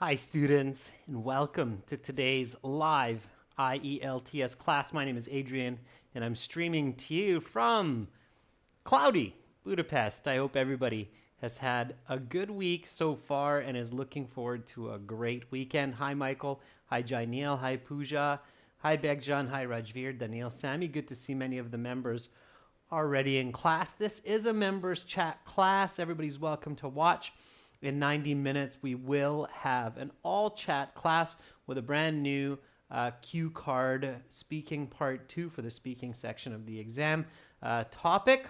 Hi students, and welcome to today's live IELTS class. My name is Adrian, and I'm streaming to you from cloudy Budapest. I hope everybody has had a good week so far and is looking forward to a great weekend. Hi Michael, hi Jainil, hi Pooja, hi Begjan, hi Rajveer, Daniel, Sammy. Good to see many of the members already in class. This is a members chat class. Everybody's welcome to watch. In 90 minutes, we will have an all chat class with a brand new cue card speaking part 2 for the speaking section of the exam topic.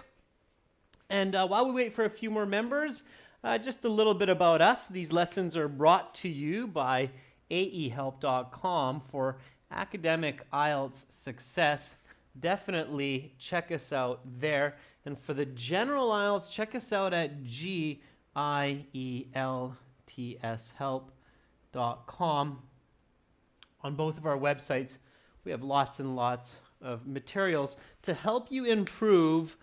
And while we wait for a few more members, just a little bit about us. These lessons are brought to you by aehelp.com for academic IELTS success. Definitely check us out there. And for the general IELTS, check us out at IELTShelp.com. On both of our websites, we have lots and lots of materials to help you improve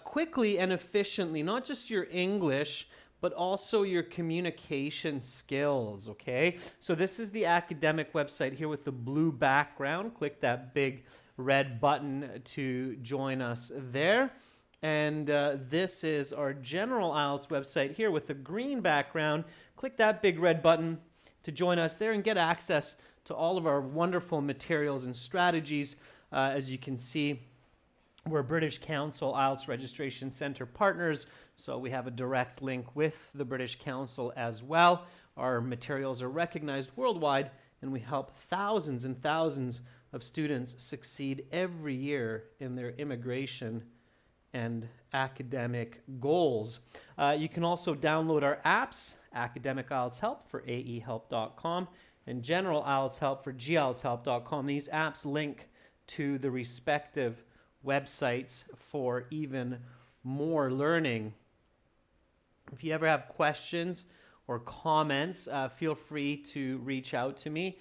quickly and efficiently, not just your English, but also your communication skills, okay? So this is the academic website here with the blue background. Click that big red button to join us there. And this is our general IELTS website here with the green background. Click that big red button to join us there and get access to all of our wonderful materials and strategies. As you can see, we're British Council IELTS Registration Center partners, so we have a direct link with the British Council as well. Our materials are recognized worldwide, and we help thousands and thousands of students succeed every year in their immigration and academic goals. You can also download our apps, Academic IELTS Help for aehelp.com and General IELTS Help for gieltshelp.com. These apps link to the respective websites for even more learning. If you ever have questions or comments, feel free to reach out to me.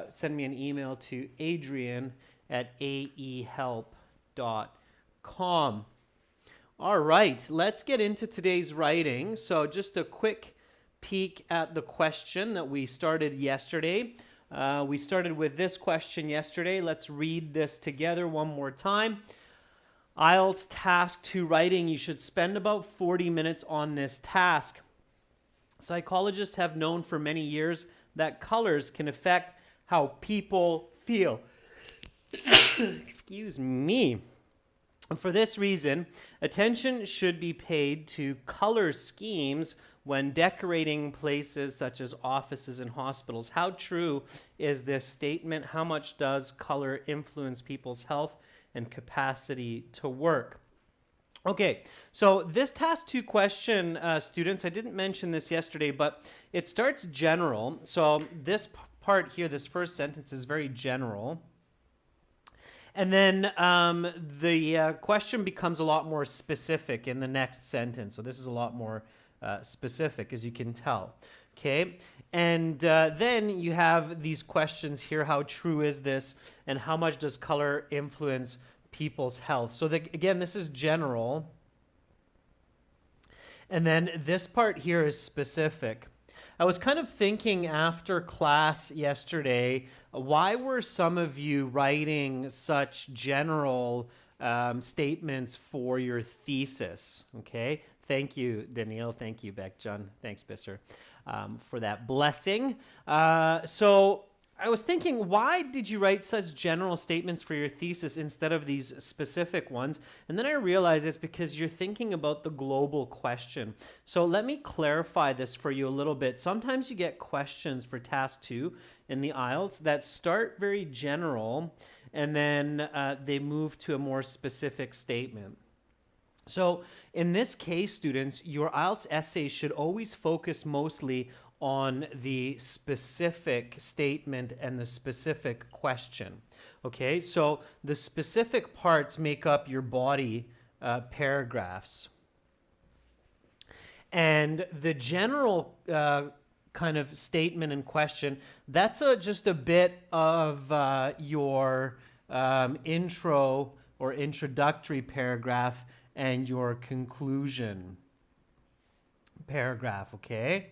Send me an email to adrian@aehelp.com. All right, let's get into today's writing. So just a quick peek at the question that we started yesterday. We started with this question yesterday. Let's read this together one more time. IELTS Task 2 writing. You should spend about 40 minutes on this task. Psychologists have known for many years that colors can affect how people feel. Excuse me. For this reason, attention should be paid to color schemes when decorating places such as offices and hospitals. How true is this statement? How much does color influence people's health and capacity to work? Okay, so this task 2 question, students, I didn't mention this yesterday, but it starts general. So this part here, this first sentence is very general. And then the question becomes a lot more specific in the next sentence. So this is a lot more specific, as you can tell. Okay, and then you have these questions here. How true is this? And how much does color influence people's health? So again, this is general. And then this part here is specific. I was kind of thinking after class yesterday, why were some of you writing such general statements for your thesis? Okay, thank you, Daniel. Thank you, Bekjan. Thanks, Bisser, for that blessing. So I was thinking, why did you write such general statements for your thesis instead of these specific ones? And then I realized it's because you're thinking about the global question. So let me clarify this for you a little bit. Sometimes you get questions for task 2 in the IELTS that start very general and then they move to a more specific statement. So in this case, students, your IELTS essay should always focus mostly on the specific statement and the specific question. Okay, so the specific parts make up your body paragraphs. And the general kind of statement and question, that's just a bit of your intro or introductory paragraph and your conclusion paragraph, okay?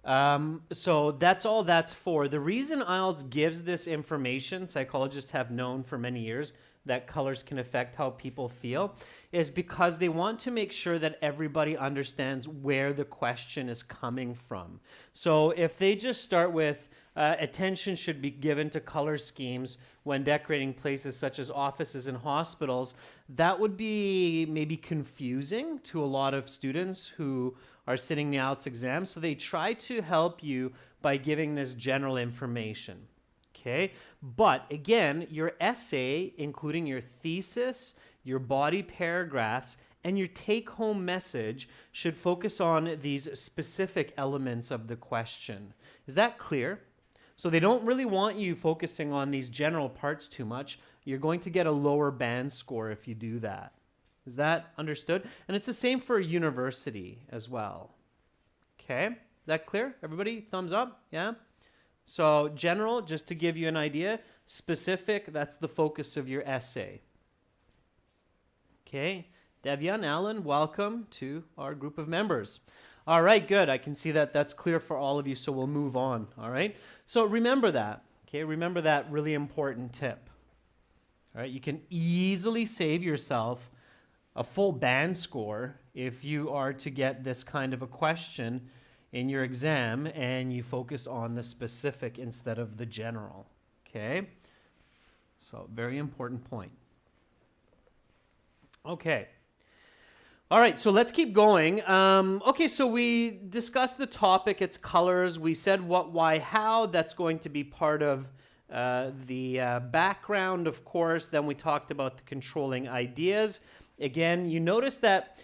So that's all that's for. The reason IELTS gives this information, psychologists have known for many years that colors can affect how people feel, is because they want to make sure that everybody understands where the question is coming from. So if they just start with attention should be given to color schemes when decorating places such as offices and hospitals, that would be maybe confusing to a lot of students who are sitting the IELTS exam. So they try to help you by giving this general information. Okay, but again, your essay, including your thesis, your body paragraphs, and your take-home message should focus on these specific elements of the question. Is that clear? So they don't really want you focusing on these general parts too much. You're going to get a lower band score if you do that. Is that understood? And it's the same for university as well. Okay, is that clear? Everybody, thumbs up? Yeah? So general, just to give you an idea. Specific, that's the focus of your essay. Okay, Devian, Alan, welcome to our group of members. All right, good. I can see that that's clear for all of you, so we'll move on. All right, so remember that. Okay, remember that really important tip. All right, you can easily save yourself a full band score if you are to get this kind of a question in your exam and you focus on the specific instead of the general. Okay, so very important point. Okay. All right, so let's keep going. Okay, so we discussed the topic, it's colors. We said what, why, how. That's going to be part of the background, of course. Then we talked about the controlling ideas. Again, you notice that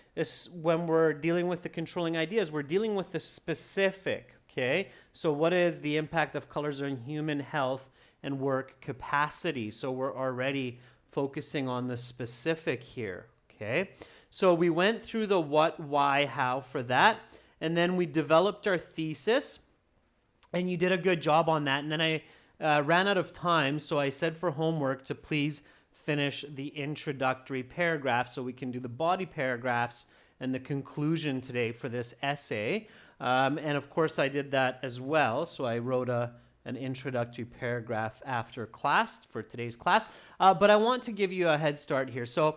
when we're dealing with the controlling ideas, we're dealing with the specific, okay? So what is the impact of colors on human health and work capacity? So we're already focusing on the specific here, okay? So we went through the what, why, how for that, and then we developed our thesis, and you did a good job on that. And then I ran out of time, so I said for homework to please finish the introductory paragraph so we can do the body paragraphs and the conclusion today for this essay. And of course I did that as well, so I wrote an introductory paragraph after class for today's class. But I want to give you a head start here. So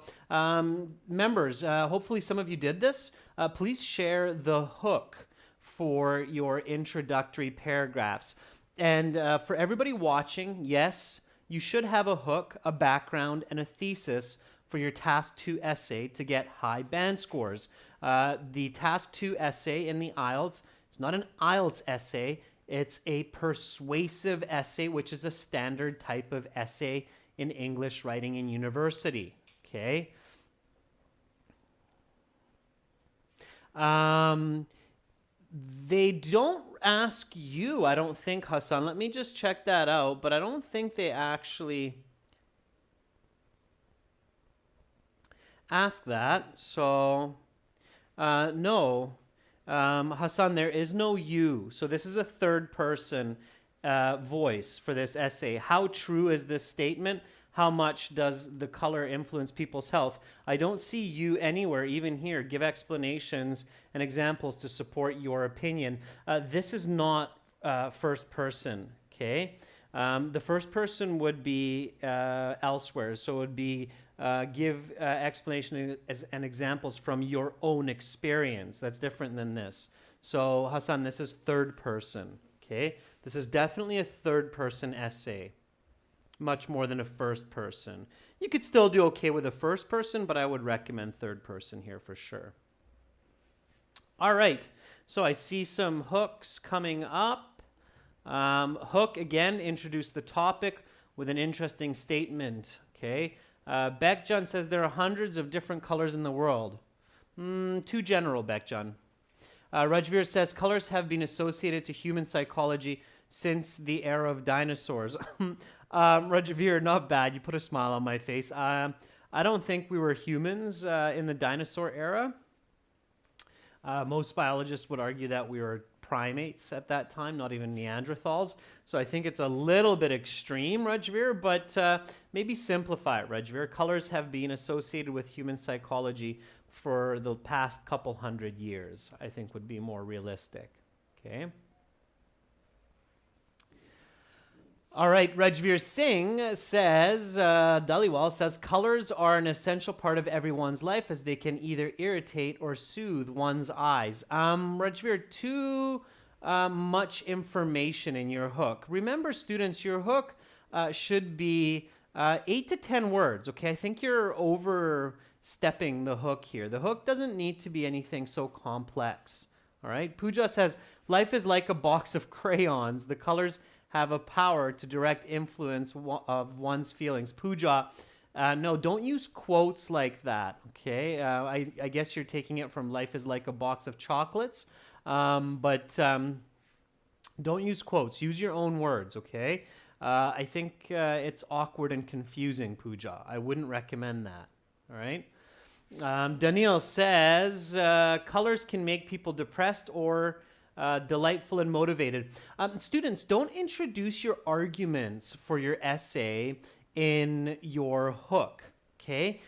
members, hopefully some of you did this. Please share the hook for your introductory paragraphs. And for everybody watching, yes, you should have a hook, a background, and a thesis for your Task 2 essay to get high band scores. The Task 2 essay in the IELTS, it's not an IELTS essay, it's a persuasive essay, which is a standard type of essay in English writing in university, okay? They don't ask you, I don't think, Hassan. Let me just check that out, but I don't think they actually ask that. So, no. Hassan, there is no you. So this is a third person voice for this essay. How true is this statement? How much does the color influence people's health? I don't see you anywhere, even here. Give explanations and examples to support your opinion. This is not first person, okay? The first person would be elsewhere. So it would be give explanation and examples from your own experience. That's different than this. So Hassan, this is third person, okay? This is definitely a third person essay. Much more than a first person. You could still do okay with a first person, but I would recommend third person here for sure. All right, so I see some hooks coming up. Hook, again, introduce the topic with an interesting statement, okay? Bekjan says there are hundreds of different colors in the world. Too general, Bekjan. Rajveer says colors have been associated to human psychology since the era of dinosaurs. Rajveer, not bad. You put a smile on my face. I don't think we were humans in the dinosaur era. Most biologists would argue that we were primates at that time, not even Neanderthals. So I think it's a little bit extreme, Rajveer, but maybe simplify it, Rajveer. Colors have been associated with human psychology for the past couple hundred years, I think would be more realistic. Okay. All right, Rajveer Singh says, Dhaliwal says, colors are an essential part of everyone's life as they can either irritate or soothe one's eyes. Rajveer, too much information in your hook. Remember, students, your hook should be 8 to 10 words, okay? I think you're overstepping the hook here. The hook doesn't need to be anything so complex, all right? Pooja says, life is like a box of crayons. The colors have a power to direct influence of one's feelings. Pooja, no, don't use quotes like that, okay? I guess you're taking it from life is like a box of chocolates, but don't use quotes. Use your own words, okay? I think it's awkward and confusing, Pooja. I wouldn't recommend that, all right? Daniel says, colors can make people depressed or delightful and motivated. Students, don't introduce your arguments for your essay in your hook, okay?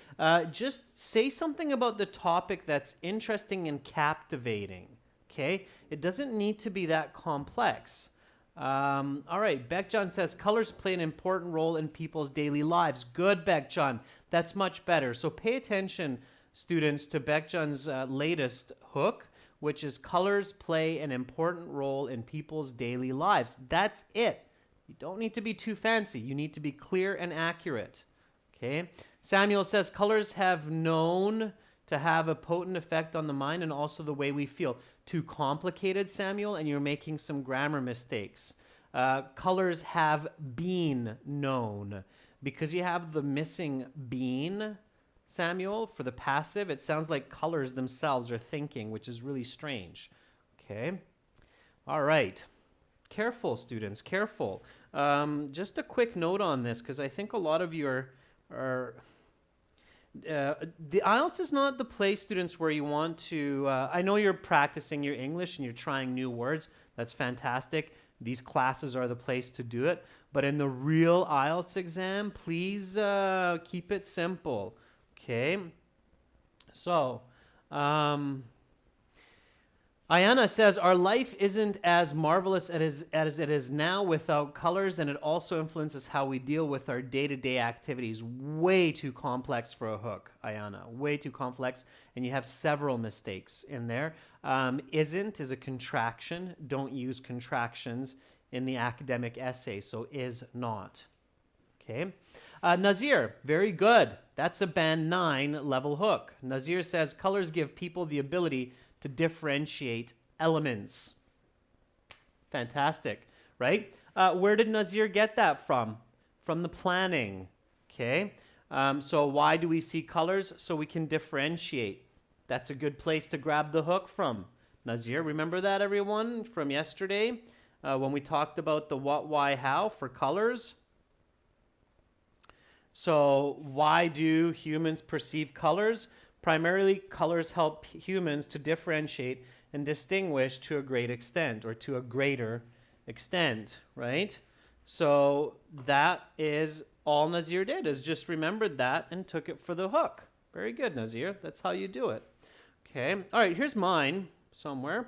Just say something about the topic that's interesting and captivating, okay? It doesn't need to be that complex. All right, Beckjohn says, colors play an important role in people's daily lives. Good, Beckjohn. That's much better. So pay attention, students, to Beckjohn's latest hook, which is colors play an important role in people's daily lives. That's it. You don't need to be too fancy. You need to be clear and accurate. Okay? Samuel says, colors have known to have a potent effect on the mind and also the way we feel. Too complicated, Samuel, and you're making some grammar mistakes. Colors have been known. Because you have the missing been, Samuel, for the passive, it sounds like colors themselves are thinking, which is really strange. Okay? All right. Careful, students, careful. Just a quick note on this, because I think a lot of you are the IELTS is not the place, students, where you want to, I know you're practicing your English and you're trying new words. That's fantastic. These classes are the place to do it. But in the real IELTS exam, please keep it simple. Okay, so Ayana says, our life isn't as marvelous as it is now without colors, and it also influences how we deal with our day-to-day activities. Way too complex for a hook, Ayana, way too complex, and you have several mistakes in there. Isn't is a contraction. Don't use contractions in the academic essay, so is not. Okay. Nazir, very good. That's a band 9 level hook. Nazir says, colors give people the ability to differentiate elements. Fantastic, right? Where did Nazir get that from? From the planning, okay? So why do we see colors? So we can differentiate. That's a good place to grab the hook from. Nazir, remember that, everyone, from yesterday when we talked about the what, why, how for colors? So why do humans perceive colors? Primarily, colors help humans to differentiate and distinguish to a great extent, or to a greater extent, right? So that is all Nazir did, is just remembered that and took it for the hook. Very good, Nazir. That's how you do it. Okay. All right, here's mine somewhere.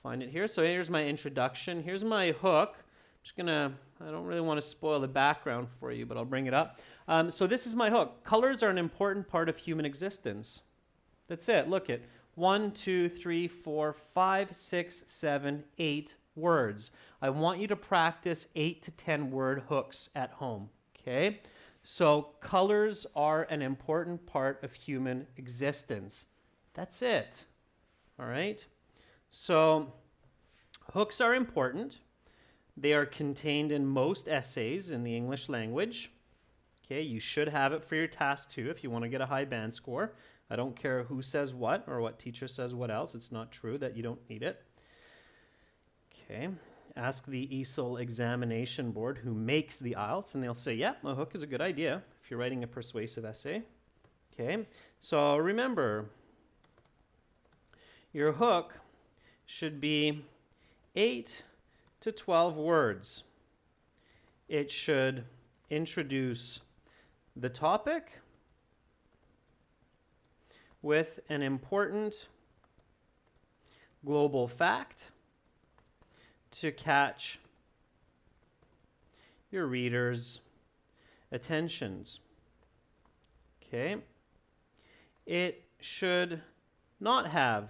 Find it here. So here's my introduction. Here's my hook. I'm just going to, I don't really want to spoil the background for you, but I'll bring it up. So this is my hook. Colors are an important part of human existence. That's it. Look at 1, 2, 3, 4, 5, 6, 7, 8 words. I want you to practice 8 to 10 word hooks at home. Okay? So colors are an important part of human existence. That's it. All right? So hooks are important. They are contained in most essays in the English language. Okay, you should have it for your task too if you want to get a high band score. I don't care who says what or what teacher says what else. It's not true that you don't need it. Okay, ask the ESOL examination board who makes the IELTS and they'll say, yeah, a hook is a good idea if you're writing a persuasive essay. Okay, so remember, your hook should be 8 to 12 words. It should introduce the topic with an important global fact to catch your readers' attentions. Okay? It should not have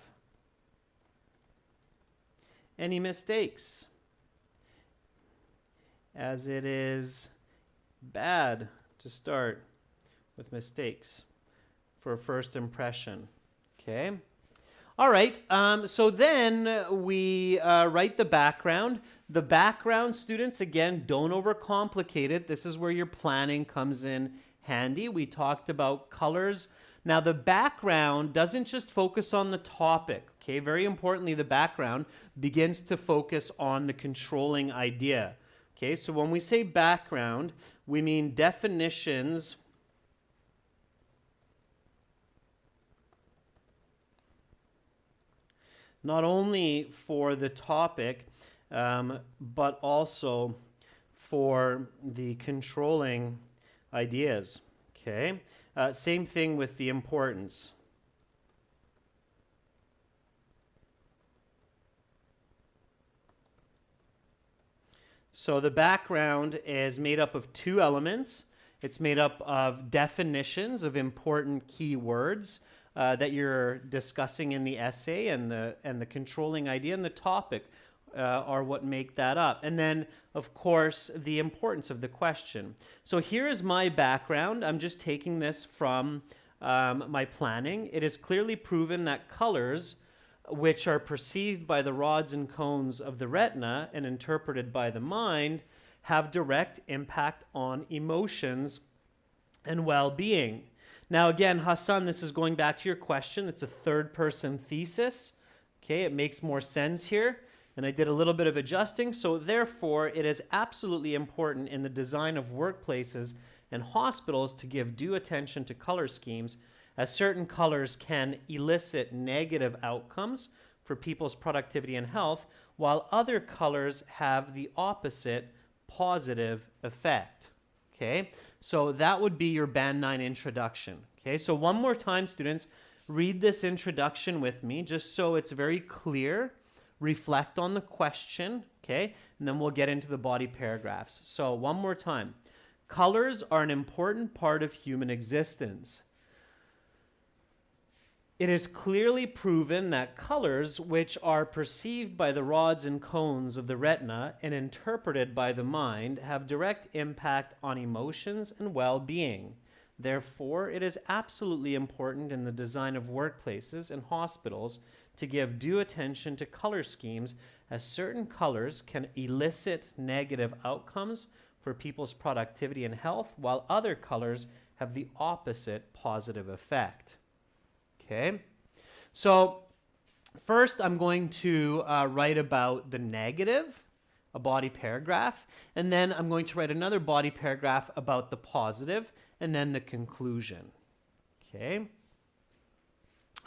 any mistakes, as it is bad to start with mistakes for a first impression. Okay? All right, so then we write the background. The background, students, again, don't overcomplicate it. This is where your planning comes in handy. We talked about colors. Now, the background doesn't just focus on the topic, okay? Very importantly, the background begins to focus on the controlling idea, okay? So when we say background, we mean definitions not only for the topic, but also for the controlling ideas, okay? Same thing with the importance. So the background is made up of two elements. It's made up of definitions of important keywords that you're discussing in the essay, and the controlling idea and the topic are what make that up. And then, of course, the importance of the question. So here is my background. I'm just taking this from my planning. It is clearly proven that colors, which are perceived by the rods and cones of the retina and interpreted by the mind, have direct impact on emotions and well-being. Now, again, Hassan, this is going back to your question. It's a third-person thesis. Okay, it makes more sense here. And I did a little bit of adjusting. So therefore, it is absolutely important in the design of workplaces and hospitals to give due attention to color schemes, as certain colors can elicit negative outcomes for people's productivity and health, while other colors have the opposite positive effect. Okay, so that would be your Band 9 introduction. Okay, so one more time, students, read this introduction with me, just so it's very clear. Reflect on the question, okay, and then we'll get into the body paragraphs. So one more time. Colors are an important part of human existence. It is clearly proven that colors, which are perceived by the rods and cones of the retina and interpreted by the mind, have direct impact on emotions and well-being. Therefore, it is absolutely important in the design of workplaces and hospitals to give due attention to color schemes, as certain colors can elicit negative outcomes for people's productivity and health, while other colors have the opposite positive effect. Okay, so first I'm going to write about the negative, a body paragraph, and then I'm going to write another body paragraph about the positive, and then the conclusion. Okay.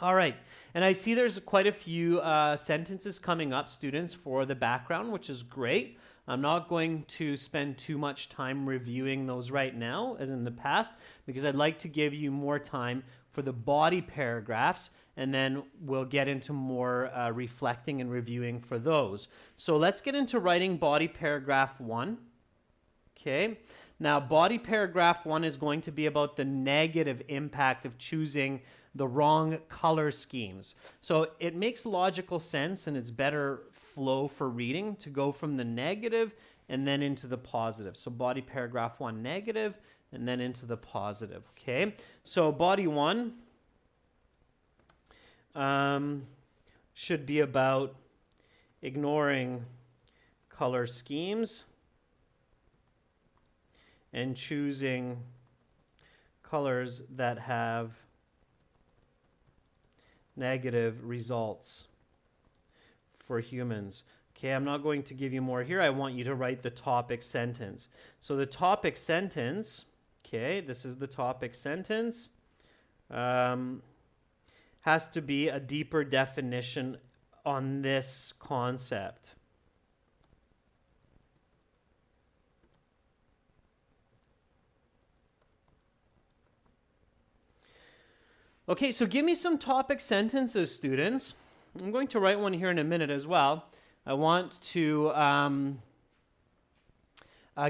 All right, and I see there's quite a few sentences coming up, students, for the background, which is great. I'm not going to spend too much time reviewing those right now, as in the past, because I'd like to give you more time for the body paragraphs, and then we'll get into more reflecting and reviewing for those. So let's get into writing body paragraph 1. Okay, now body paragraph 1 is going to be about the negative impact of choosing the wrong color schemes. So it makes logical sense, and it's better flow for reading to go from the negative and then into the positive. So body paragraph 1, negative, and then into the positive. Okay, so body 1 should be about ignoring color schemes and choosing colors that have negative results for humans. Okay, I'm not going to give you more here. I want you to write the topic sentence. So the topic sentence, okay, this is the topic sentence, has to be a deeper definition on this concept. Okay, so give me some topic sentences, students. I'm going to write one here in a minute as well. I want to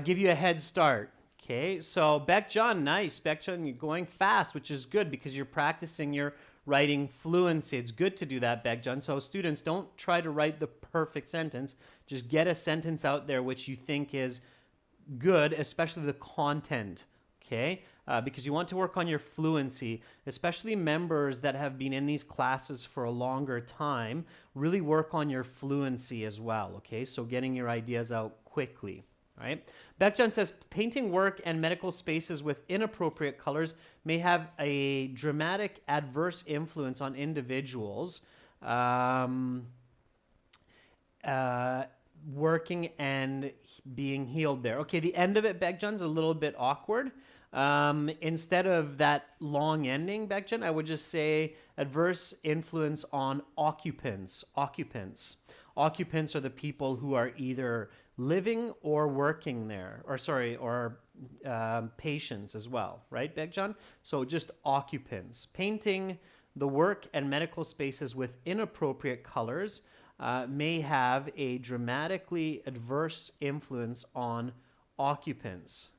give you a head start. Okay, so Beck-John, nice. Beck-John, you're going fast, which is good because you're practicing your writing fluency. It's good to do that, Beck-John. So students, don't try to write the perfect sentence. Just get a sentence out there which you think is good, especially the content, okay? Because you want to work on your fluency, especially members that have been in these classes for a longer time, really work on your fluency as well, okay? So getting your ideas out quickly, right? Beck-John says, painting work and medical spaces with inappropriate colors may have a dramatic adverse influence on individuals working and being healed there. Okay, the end of it, Beck-John's a little bit awkward. Instead of that long ending, Beck-John, I would just say adverse influence on occupants. Occupants are the people who are either living or working there, or patients as well, right, Beck-John? So just occupants. Painting the work and medical spaces with inappropriate colors may have a dramatically adverse influence on occupants.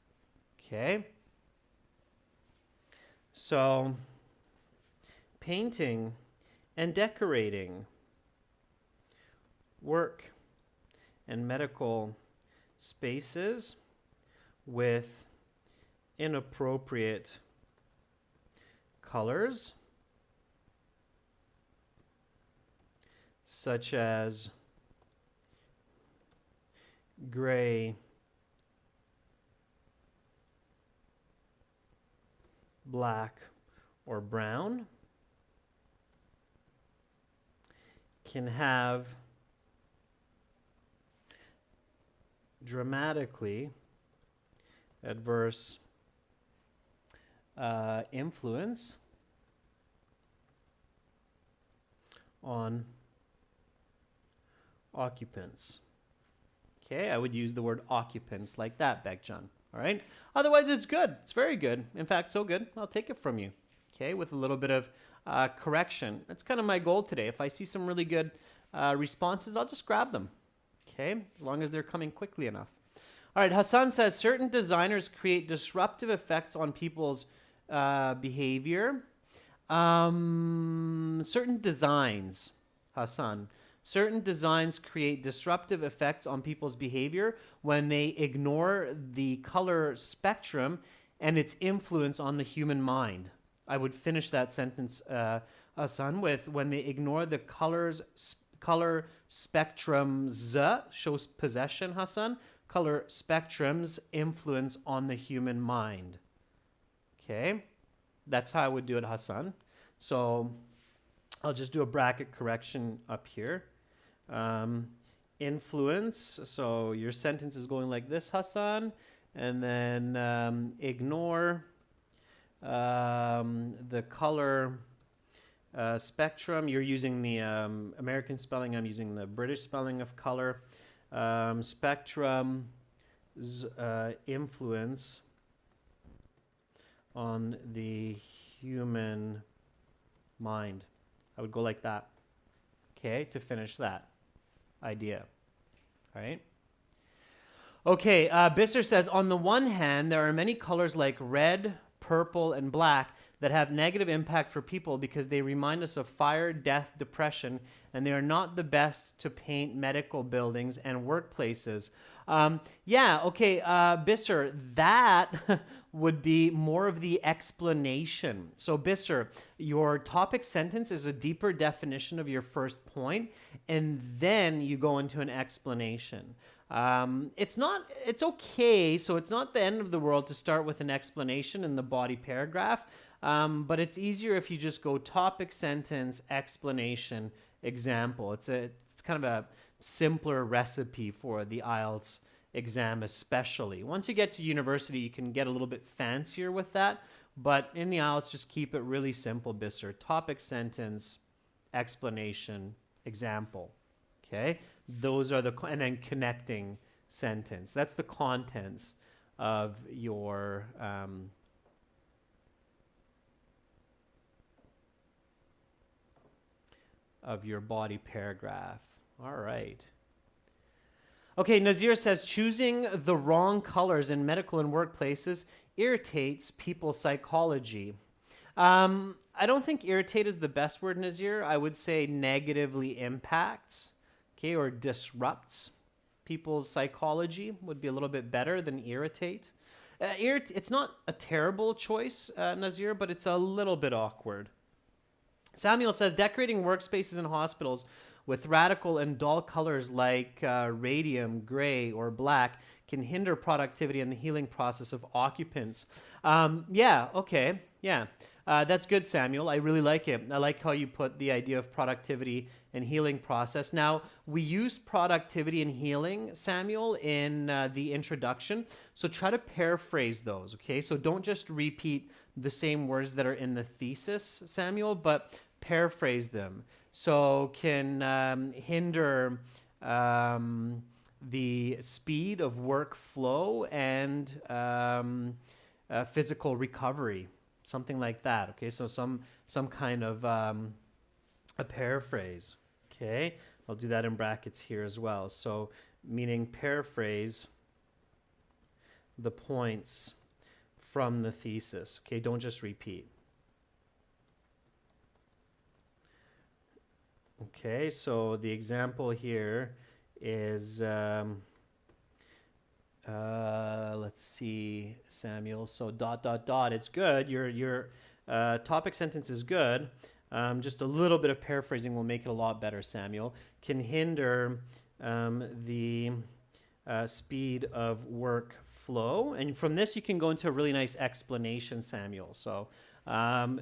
Okay? So, painting and decorating work and medical spaces with inappropriate colors, such as gray, black, or brown, can have dramatically adverse influence on occupants. Okay, I would use the word occupants like that, Beck-John. All right. Otherwise, it's good. It's very good. In fact, so good, I'll take it from you. Okay, with a little bit of correction. That's kind of my goal today. If I see some really good responses, I'll just grab them. Okay, as long as they're coming quickly enough. All right, Hassan says, certain designers create disruptive effects on people's behavior. Certain designs, Hassan. Certain designs create disruptive effects on people's behavior when they ignore the color spectrum and its influence on the human mind. I would finish that sentence, Hassan, with when they ignore the color spectrums, shows possession, Hassan, color spectrums influence on the human mind. Okay, that's how I would do it, Hassan. So I'll just do a bracket correction up here. Influence, so your sentence is going like this, Hassan, and then ignore the color spectrum. You're using the American spelling, I'm using the British spelling of color. Spectrum's influence on the human mind. I would go like that, okay, to finish that idea. All right. Okay, Bisser says, on the one hand, there are many colors like red, purple, and black that have negative impact for people because they remind us of fire, death, depression, and they are not the best to paint medical buildings and workplaces. Yeah, okay, Bisser, that would be more of the explanation. So Bisser, your topic sentence is a deeper definition of your first point, and then you go into an explanation. It's okay, so it's not the end of the world to start with an explanation in the body paragraph, but it's easier if you just go topic, sentence, explanation, example. It's kind of a simpler recipe for the IELTS exam especially. Once you get to university, you can get a little bit fancier with that, but in the IELTS, just keep it really simple, Bisser. Topic, sentence, explanation, example. Okay? Those are and then connecting sentence. That's the contents of your body paragraph. All right. Okay, Nazir says choosing the wrong colors in medical and workplaces irritates people's psychology. I don't think irritate is the best word, Nazir. I would say negatively impacts, okay, or disrupts people's psychology would be a little bit better than irritate. It's not a terrible choice, Nazir, but it's a little bit awkward. Samuel says decorating workspaces in hospitals with radical and dull colors like radium, gray, or black can hinder productivity and the healing process of occupants. Yeah, okay, yeah. That's good, Samuel. I really like it. I like how you put the idea of productivity and healing process. Now, we use productivity and healing, Samuel, in the introduction. So try to paraphrase those, okay? So don't just repeat the same words that are in the thesis, Samuel, but paraphrase them. So can hinder the speed of workflow and physical recovery. Something like that, okay? So some kind of a paraphrase, okay? I'll do that in brackets here as well. So meaning paraphrase the points from the thesis, okay? Don't just repeat. Okay, so the example here is let's see, Samuel. So ... It's good. Your topic sentence is good. Just a little bit of paraphrasing will make it a lot better, Samuel. Can hinder the speed of workflow. And from this, you can go into a really nice explanation, Samuel. So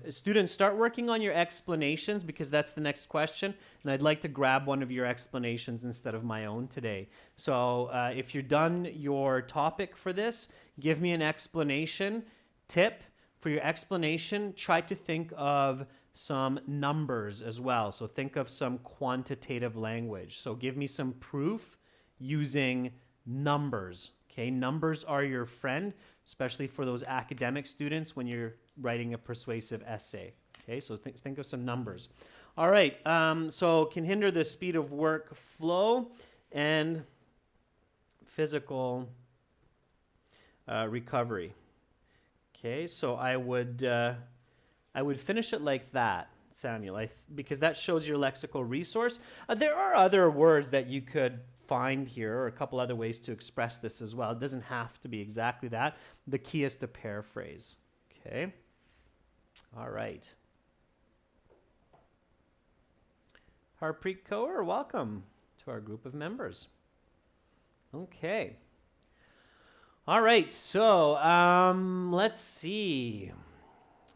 students, start working on your explanations because that's the next question. And I'd like to grab one of your explanations instead of my own today. So if you're done your topic for this, give me an explanation. Tip for your explanation, try to think of some numbers as well. So think of some quantitative language. So give me some proof using numbers. Okay, numbers are your friend, especially for those academic students when you're writing a persuasive essay. Okay, so think of some numbers. All right, so can hinder the speed of work flow and physical recovery. Okay, so I would finish it like that, Samuel, because that shows your lexical resource. There are other words that you could find here, or a couple other ways to express this as well. It doesn't have to be exactly that. The key is to paraphrase. Okay. All right. Harpreet Kaur, welcome to our group of members. Okay. All right, so let's see.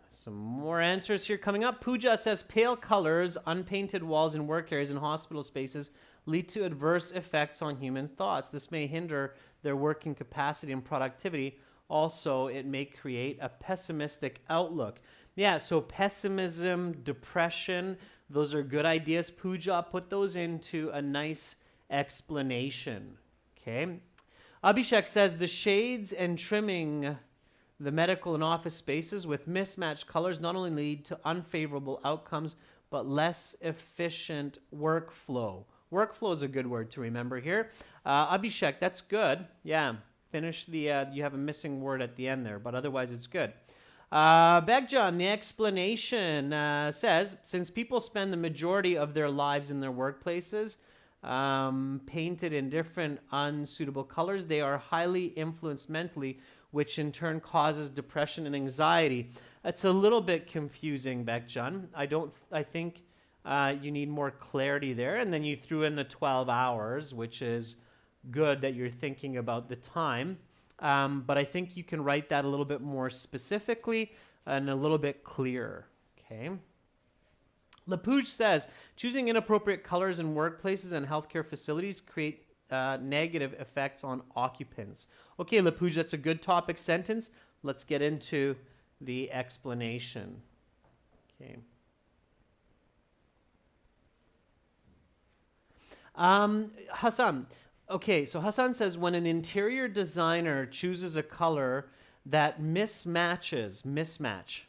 Some more answers here coming up. Pooja says pale colors, unpainted walls in work areas and hospital spaces lead to adverse effects on human thoughts. This may hinder their working capacity and productivity. Also, it may create a pessimistic outlook. Yeah, so pessimism, depression, those are good ideas. Pooja, put those into a nice explanation. Okay. Abhishek says the shades and trimming the medical and office spaces with mismatched colors not only lead to unfavorable outcomes, but less efficient workflow. Workflow is a good word to remember here. Abhishek, that's good. Yeah, finish the, you have a missing word at the end there, but otherwise it's good. Begjan, the explanation says, since people spend the majority of their lives in their workplaces, painted in different unsuitable colors, they are highly influenced mentally, which in turn causes depression and anxiety. It's a little bit confusing, Begjan. I think you need more clarity there. And then you threw in the 12 hours, which is good that you're thinking about the time. But I think you can write that a little bit more specifically and a little bit clearer. Okay. Lapouche says, choosing inappropriate colors in workplaces and healthcare facilities create negative effects on occupants. Okay, Lapouche, that's a good topic sentence. Let's get into the explanation. Okay. Hassan. Okay, so Hassan says, when an interior designer chooses a color that mismatch,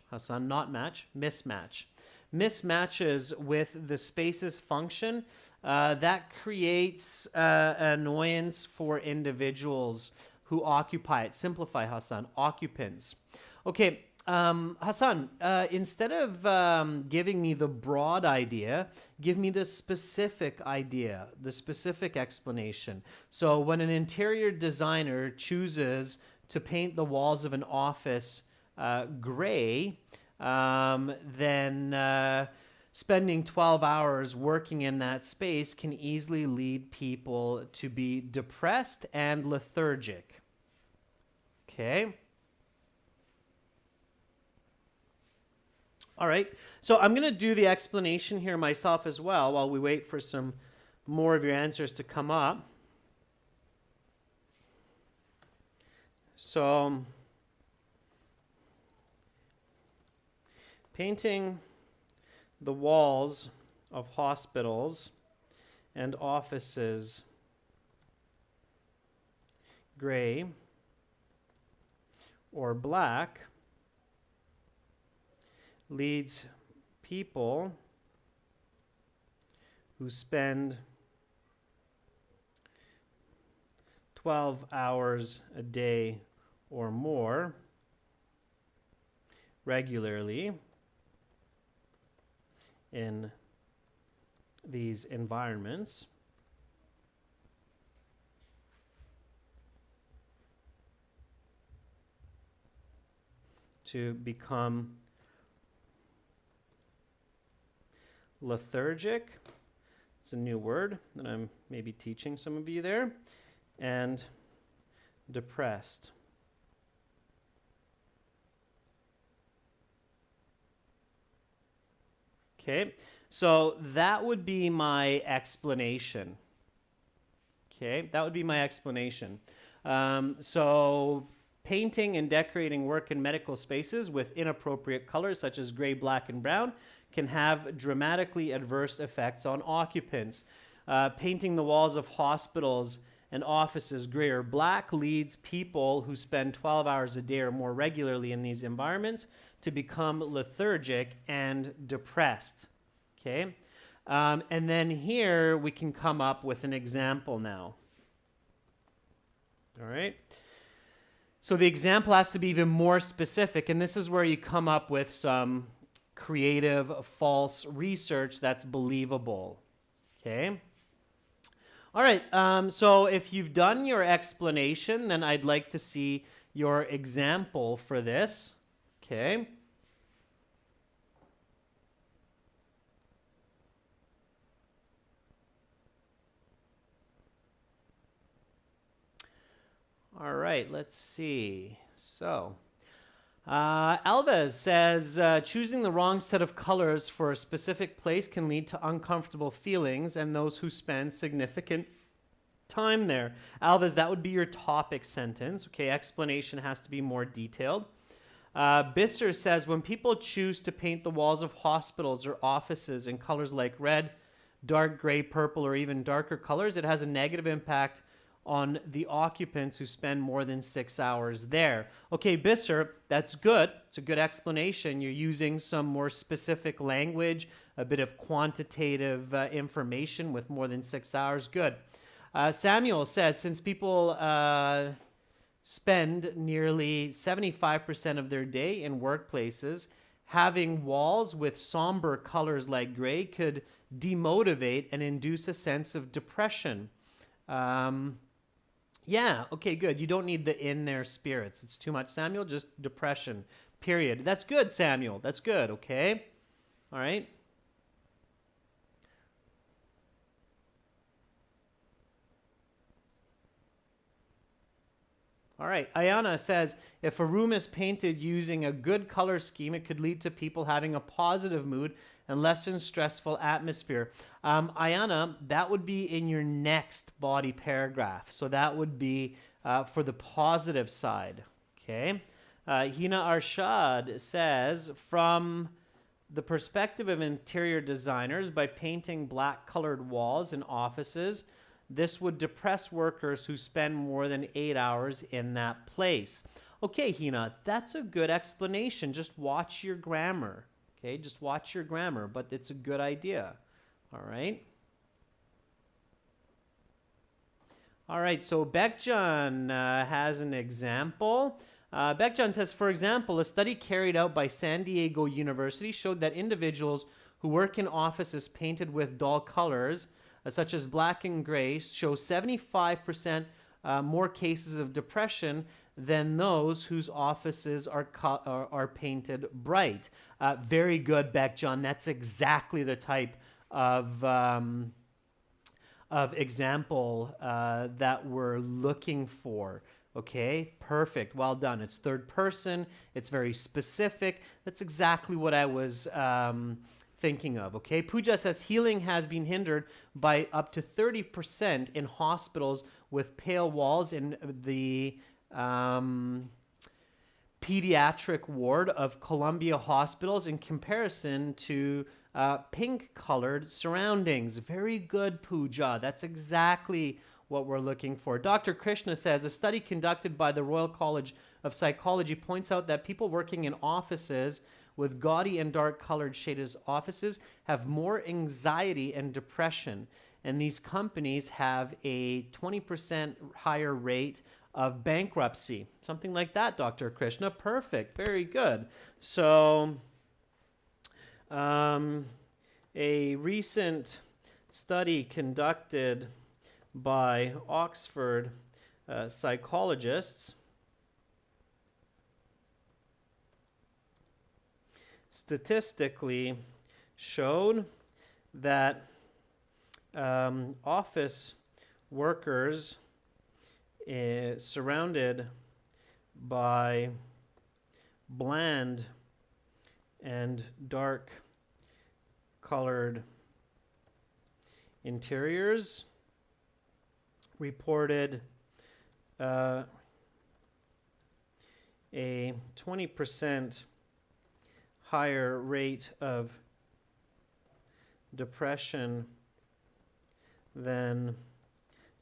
Hassan, not match, mismatch, mismatches with the spaces function, that creates annoyance for individuals who occupy it. Simplify, Hassan. Occupants. Okay, Hassan, instead of giving me the broad idea, give me the specific idea, the specific explanation. So when an interior designer chooses to paint the walls of an office gray, then spending 12 hours working in that space can easily lead people to be depressed and lethargic. Okay. All right. So I'm going to do the explanation here myself as well while we wait for some more of your answers to come up. So painting the walls of hospitals and offices gray or black leads people who spend 12 hours a day or more regularly in these environments to become lethargic. It's a new word that I'm maybe teaching some of you there. And depressed. Okay, so that would be my explanation. Okay, that would be my explanation. So painting and decorating work in medical spaces with inappropriate colors such as gray, black, and brown can have dramatically adverse effects on occupants. Painting the walls of hospitals and offices gray or black leads people who spend 12 hours a day or more regularly in these environments to become lethargic and depressed. Okay? And then here we can come up with an example now. All right? So the example has to be even more specific, and this is where you come up with some creative, false research that's believable. Okay? All right, so if you've done your explanation, then I'd like to see your example for this. Okay. All right, let's see. So, Alves says, choosing the wrong set of colors for a specific place can lead to uncomfortable feelings and those who spend significant time there. Alves, that would be your topic sentence. Okay, explanation has to be more detailed. Bisser says, when people choose to paint the walls of hospitals or offices in colors like red, dark gray, purple, or even darker colors, it has a negative impact on the occupants who spend more than 6 hours there. Okay, Bisser, that's good. It's a good explanation. You're using some more specific language, a bit of quantitative information with more than 6 hours. Good. Samuel says, since people spend nearly 75% of their day in workplaces, having walls with somber colors like gray could demotivate and induce a sense of depression. Yeah, okay, good. You don't need the in there spirits. It's too much, Samuel. Just depression, period. That's good, Samuel. That's good, okay? All right. All right, Ayana says, if a room is painted using a good color scheme, it could lead to people having a positive mood and lessen stressful atmosphere. Ayana, that would be in your next body paragraph. So that would be for the positive side, okay? Hina Arshad says, from the perspective of interior designers, by painting black colored walls in offices, this would depress workers who spend more than 8 hours in that place. Okay, Hina, that's a good explanation. Just watch your grammar. Okay, just watch your grammar, but it's a good idea. All right. All right, so Bekjan has an example. Bekjan says, for example, a study carried out by San Diego University showed that individuals who work in offices painted with dull colors, such as black and gray, show 75% more cases of depression than those whose offices are painted bright. Very good, Bekjan. That's exactly the type of example that we're looking for. Okay, perfect. Well done. It's third person. It's very specific. That's exactly what I was thinking of. Okay, Pooja says healing has been hindered by up to 30% in hospitals with pale walls in the pediatric ward of Columbia hospitals in comparison to pink-colored surroundings. Very good, Pooja. That's exactly what we're looking for. Dr. Krishna says, a study conducted by the Royal College of Psychology points out that people working in offices with gaudy and dark-colored shaded offices have more anxiety and depression, and these companies have a 20% higher rate of bankruptcy. Something like that, Dr. Krishna. Perfect. Very good. So a recent study conducted by Oxford psychologists statistically showed that office workers surrounded by bland and dark colored interiors reported a 20% higher rate of depression than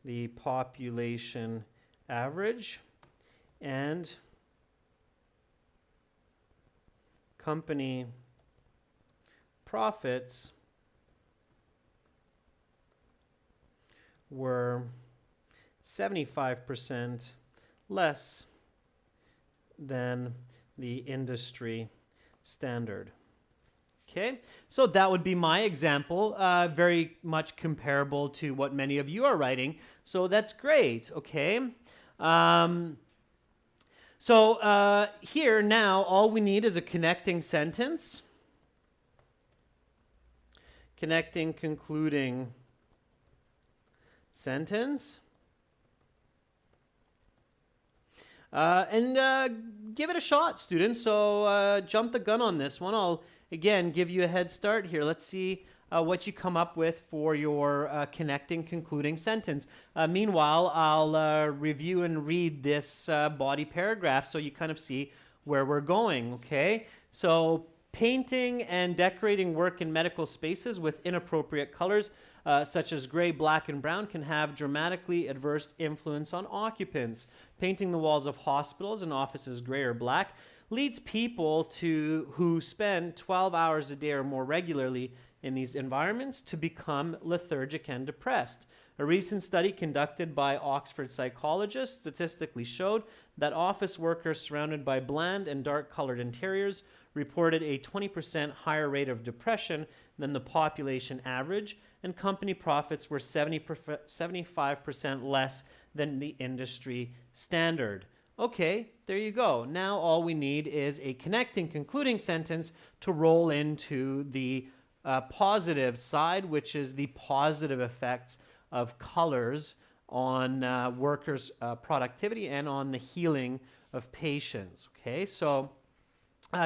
the population average, and company profits were 75% less than the industry standard. Okay, so that would be my example, very much comparable to what many of you are writing, so that's great, okay? Here now, all we need is a connecting sentence, connecting, concluding sentence. Give it a shot, students. So jump the gun on this one. I'll, again, give you a head start here. Let's see what you come up with for your connecting, concluding sentence. Meanwhile, I'll review and read this body paragraph so you kind of see where we're going, okay? So, painting and decorating work in medical spaces with inappropriate colors, such as gray, black, and brown, can have dramatically adverse influence on occupants. Painting the walls of hospitals and offices gray or black leads people who spend 12 hours a day or more regularly in these environments to become lethargic and depressed. A recent study conducted by Oxford psychologists statistically showed that office workers surrounded by bland and dark-colored interiors reported a 20% higher rate of depression than the population average, and company profits were 75% less than the industry standard. Okay, there you go. Now all we need is a connecting, concluding sentence to roll into the positive side, which is the positive effects of colors on workers' productivity and on the healing of patients. Okay, so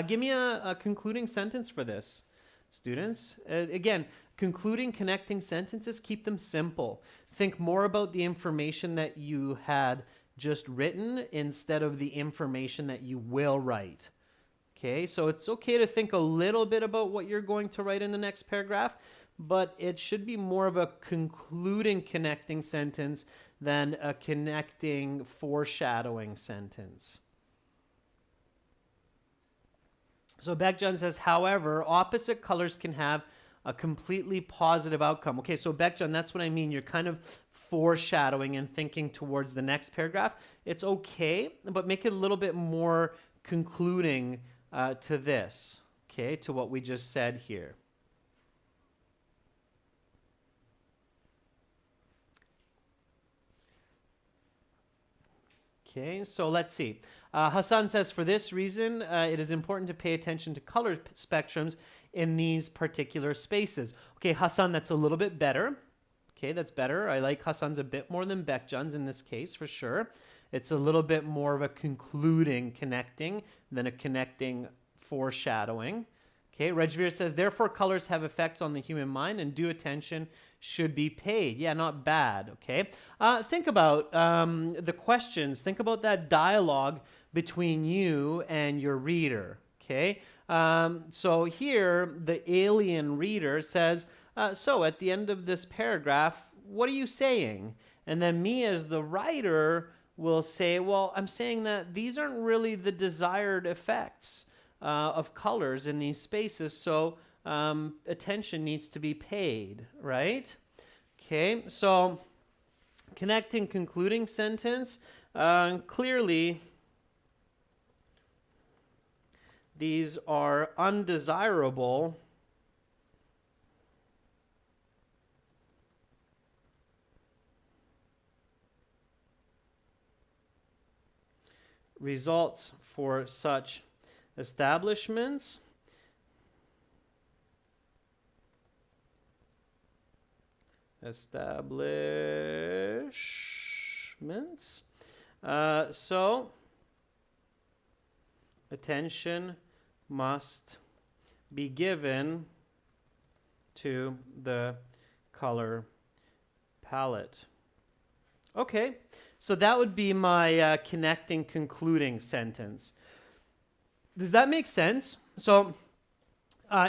give me a concluding sentence for this, students. Again, concluding, connecting sentences, keep them simple. Think more about the information that you had just written instead of the information that you will write. Okay, so it's okay to think a little bit about what you're going to write in the next paragraph, but it should be more of a concluding, connecting sentence than a connecting, foreshadowing sentence. So Bekjan says, however, opposite colors can have a completely positive outcome. Okay, so Bekjan, that's what I mean. You're kind of foreshadowing and thinking towards the next paragraph. It's okay, but make it a little bit more concluding to this, okay, to what we just said here. Okay, so let's see. Hassan says, for this reason, it is important to pay attention to color spectrums in these particular spaces. Okay, Hassan, that's a little bit better. Okay, that's better. I like Hassan's a bit more than Bekjan's in this case, for sure. It's a little bit more of a concluding connecting than a connecting foreshadowing. Okay, Rajveer says, therefore colors have effects on the human mind and due attention should be paid. Yeah, not bad, okay? Think about the questions. Think about that dialogue between you and your reader, okay? So here, the alien reader says, so at the end of this paragraph, what are you saying? And then me as the writer will say, well, I'm saying that these aren't really the desired effects of colors in these spaces, so attention needs to be paid, right? Okay, so connecting, concluding sentence, clearly these are undesirable results for such establishments. So attention must be given to the color palette. Okay, so that would be my connecting, concluding sentence. Does that make sense? So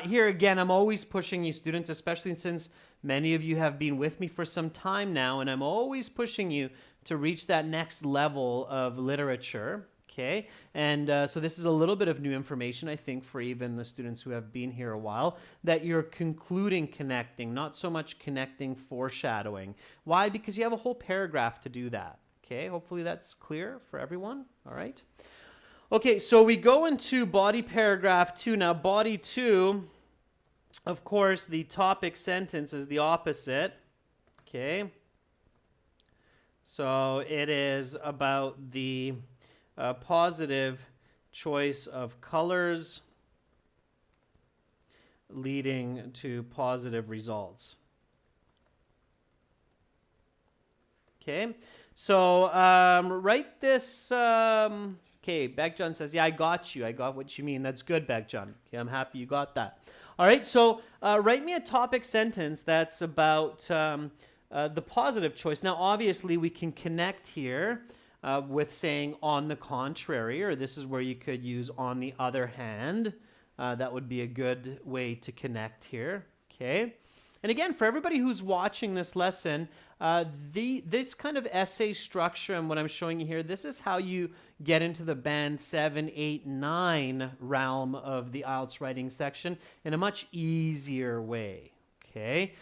here again, I'm always pushing you students, especially since many of you have been with me for some time now, and I'm always pushing you to reach that next level of literature, okay? And so this is a little bit of new information, I think, for even the students who have been here a while, that you're concluding connecting, not so much connecting foreshadowing. Why? Because you have a whole paragraph to do that, okay? Hopefully that's clear for everyone, all right? Okay, so we go into body paragraph 2. Now, body 2, of course, the topic sentence is the opposite, okay? So it is about the positive choice of colors leading to positive results. Okay, so write this. Okay, Bekjan says, yeah, I got you. I got what you mean. That's good, Bekjan. Okay, I'm happy you got that. All right, so write me a topic sentence that's about the positive choice. Now, obviously, we can connect here with saying on the contrary, or this is where you could use on the other hand. That would be a good way to connect here, okay? And again, for everybody who's watching this lesson, this kind of essay structure and what I'm showing you here, this is how you get into the band 7, 8, 9 realm of the IELTS writing section in a much easier way, okay?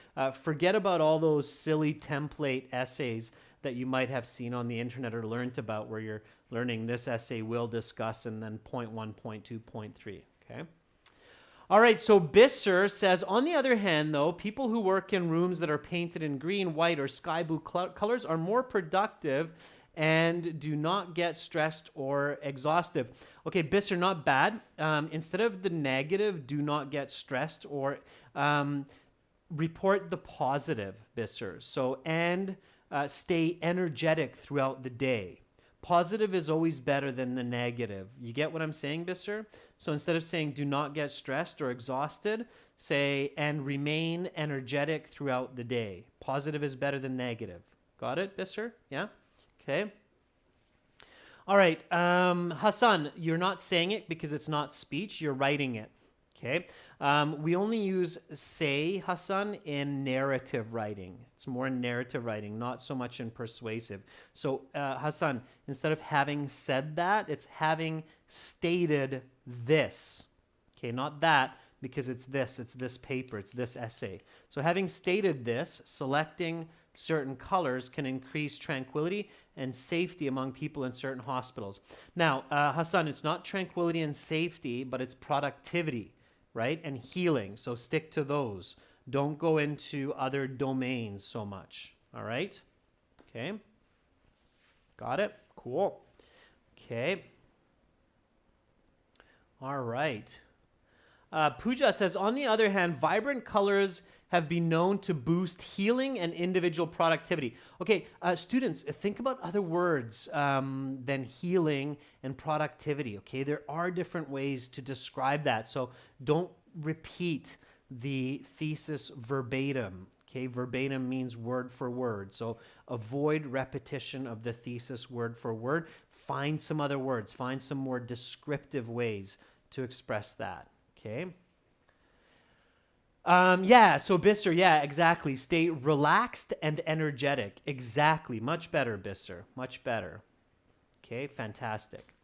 Forget about all those silly template essays that you might have seen on the internet or learned about where you're learning this essay will discuss and then point 1, point 2, point 3, okay? All right, so Bisser says, on the other hand, though, people who work in rooms that are painted in green, white, or sky blue colors are more productive and do not get stressed or exhausted. Okay, Bisser, not bad. Instead of the negative, do not get stressed, or report the positive, Bisser. So, and stay energetic throughout the day. Positive is always better than the negative. You get what I'm saying, Bisser? So instead of saying do not get stressed or exhausted, say and remain energetic throughout the day. Positive is better than negative. Got it, Bisser? Yeah? Okay. All right, Hassan, you're not saying it because it's not speech, you're writing it. Okay. We only use say, Hassan, in narrative writing. It's more in narrative writing, not so much in persuasive. So, Hassan, instead of having said that, it's having stated this. Okay, not that, because it's this paper, it's this essay. So having stated this, selecting certain colors can increase tranquility and safety among people in certain hospitals. Now, Hassan, it's not tranquility and safety, but it's productivity, right? And healing. So stick to those. Don't go into other domains so much. All right? Okay. Got it? Cool. Okay. All right. Pooja says, on the other hand, vibrant colors have been known to boost healing and individual productivity. Okay, students, think about other words than healing and productivity. Okay, there are different ways to describe that. So don't repeat the thesis verbatim. Okay, verbatim means word for word. So avoid repetition of the thesis word for word. Find some other words. Find some more descriptive ways to express that. Okay. Yeah, so Bisser, yeah, exactly. Stay relaxed and energetic. Exactly. Much better, Bisser. Much better. Okay, fantastic.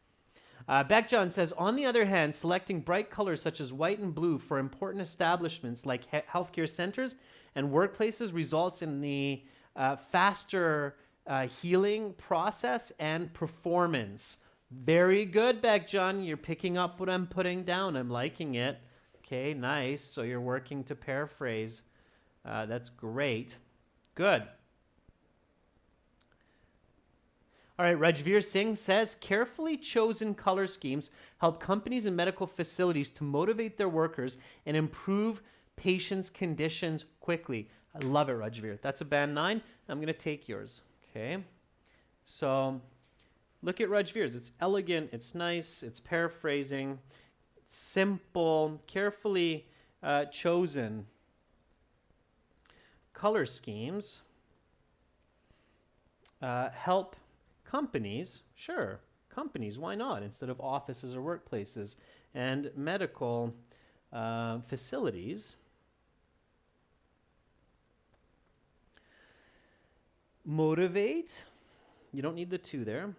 Beckjohn says, on the other hand, selecting bright colors such as white and blue for important establishments like healthcare centers and workplaces results in the faster healing process and performance. Very good, Beckjohn. You're picking up what I'm putting down. I'm liking it. Okay, nice. So you're working to paraphrase. That's great. Good. All right, Rajveer Singh says, carefully chosen color schemes help companies and medical facilities to motivate their workers and improve patients' conditions quickly. I love it, Rajveer. That's a band 9. I'm going to take yours. Okay. So look at Rajveer's. It's elegant. It's nice. It's paraphrasing. It's simple. Carefully chosen color schemes help companies, sure, companies, why not, instead of offices or workplaces, and medical facilities motivate, you don't need the 2 there,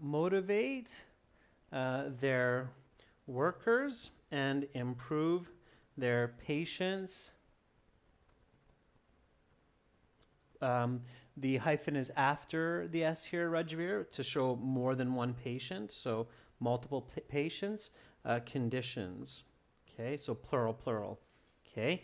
motivate their workers and improve their patients. The hyphen is after the S here, Rajveer, to show more than one patient, so multiple patients, conditions. Okay, so plural, plural. Okay,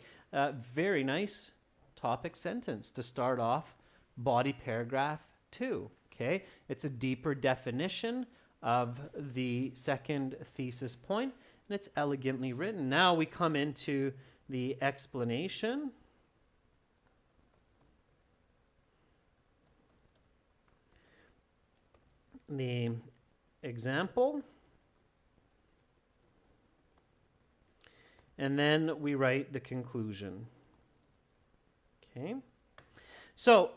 very nice topic sentence to start off body paragraph 2. Okay, it's a deeper definition of the second thesis point, and it's elegantly written. Now we come into the explanation. The example. And then we write the conclusion. Okay. So,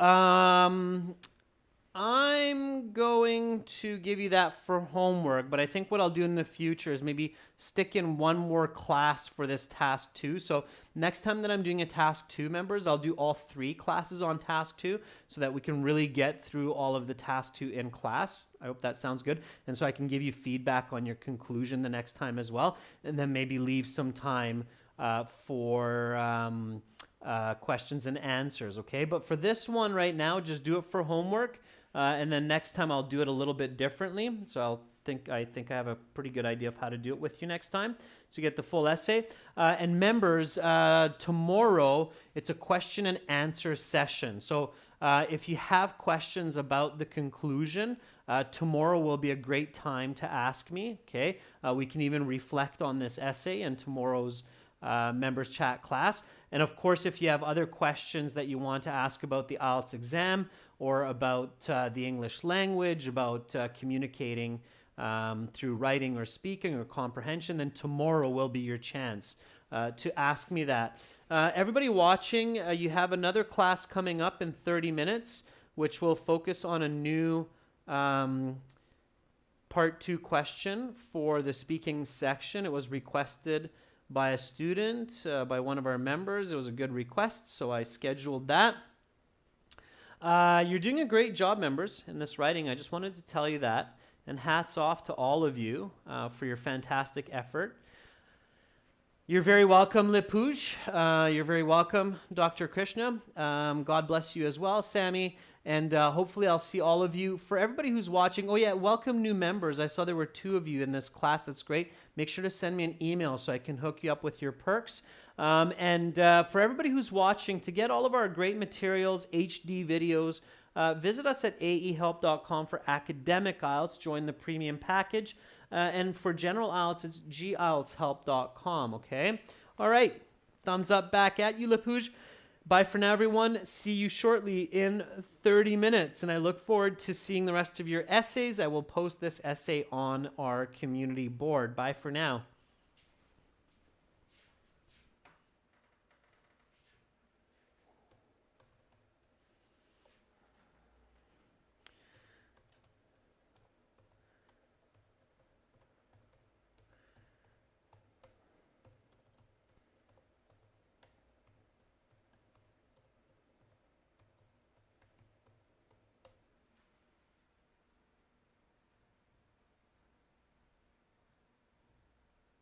I'm going to give you that for homework, but I think what I'll do in the future is maybe stick in one more class for this task 2. So next time that I'm doing a task 2, members, I'll do all 3 classes on task 2 so that we can really get through all of the task 2 in class. I hope that sounds good. And so I can give you feedback on your conclusion the next time as well, and then maybe leave some time for questions and answers, okay? But for this one right now, just do it for homework. And then next time I'll do it a little bit differently. So I think I have a pretty good idea of how to do it with you next time. So you get the full essay. And members, tomorrow it's a question and answer session. So if you have questions about the conclusion, tomorrow will be a great time to ask me. Okay, we can even reflect on this essay in tomorrow's members chat class. And of course, if you have other questions that you want to ask about the IELTS exam or about the English language, about communicating through writing or speaking or comprehension, then tomorrow will be your chance to ask me that. Everybody watching, you have another class coming up in 30 minutes, which will focus on a new part 2 question for the speaking section. It was requested by a student, by one of our members. It was a good request, so I scheduled that. You're doing a great job, members, in this writing. I just wanted to tell you that. And hats off to all of you for your fantastic effort. You're very welcome, Lipuj. You're very welcome, Dr. Krishna. God bless you as well, Sammy. And hopefully I'll see all of you. For everybody who's watching, oh yeah, welcome new members. I saw there were 2 of you in this class. That's great. Make sure to send me an email so I can hook you up with your perks. And for everybody who's watching, to get all of our great materials, HD videos, visit us at aehelp.com for academic IELTS. Join the premium package. And for general IELTS, it's gieltshelp.com, okay? All right. Thumbs up back at you, Lipuj. Bye for now, everyone. See you shortly in 30 minutes. And I look forward to seeing the rest of your essays. I will post this essay on our community board. Bye for now.